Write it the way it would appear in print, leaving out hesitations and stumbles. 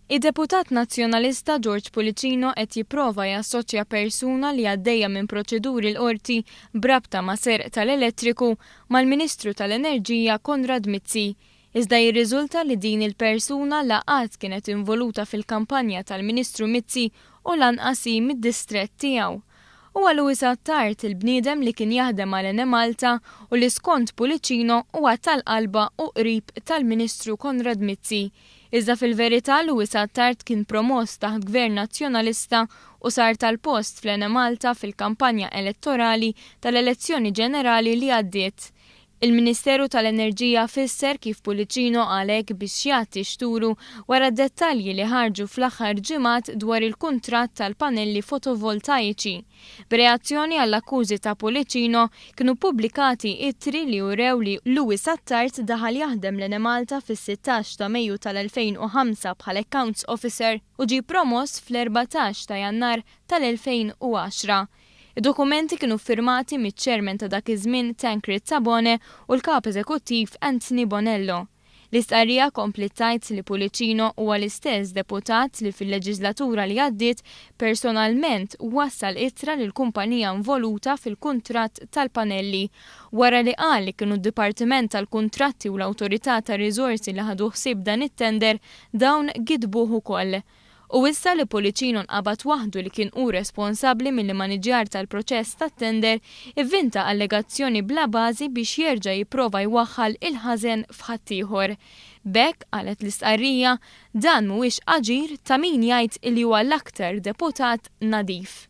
Id-deputat nazzjonalista George Policino qed jipprova jassoċja persuna li għaddejja minn proċeduri l-qorti brabta ma' serq tal-elettriku mal-Ministru tal-Enerġija Konrad Mizzi. Iżda jirriżulta li din il-persuna laqgħat kienet involuta fil-kampanja tal-Ministru Mizzi u lanqas mid-distrett tiegħu. Huwa Luis Attard il-bniedem li kien jaħdem għal Enemalta u li skont Policino huwa tal-qalba u qrib tal-Ministru Konrad Mizzi. Iżda fil-verità Luis Attard kien promoss taħt Gvern Nazzjonalista u sar tal-post fl-Enemalta fil-kampanja elettorali tal-elezzjoni ġenerali li għaddiet. Il-Ministeru tal-Enerġija fisser kif Policino għalhekk biex jagħti xturu wara d-dettalji li ħarġu fl-aħħar ġimgħat dwar il-kuntratt tal-panelli fotovoltaiċi. B'reazzjoni għall-akkużi ta' Policino kienu pubblikati ittri li urew li Luis Attard daħal jaħdem l-Enemalta fis-16 ta' Mejju tal-2005 bħala Accounts Officer u ġie promoss fl-14 ta' Jannar tal-2010. Id-dokumenti kienu firmati miċ-ċermen ta' dak iż-żmien Tancred Tabone u l-kap eżekuttiv Anthony Bonello. L-istqarrija kompli tgħid li Policino huwa l-istess deputat li fil-leġislatura li għaddiet personalment wassal ittra lil kumpanija involuta fil-kuntratt tal-panelli wara li qal li kienu d-Dipartiment tal-Kuntratti u l-Awtorità tar-Riżorsi li ħadu ħsieb dan it-tender dawn gidbuh ukoll. U issa li Policino nqabad waħdu li kien hu responsabbli mill-maniġjar tal-proċess tat-tender ivvinta allegazzjoni bla bażi biex jerġa' jipprova jwaħħal il-ħażen f'ħaddieħor. B'hekk qalet l-istqarrija dan mhuwiex aġir ta' min jgħid li huwa l-aktar deputat nadif.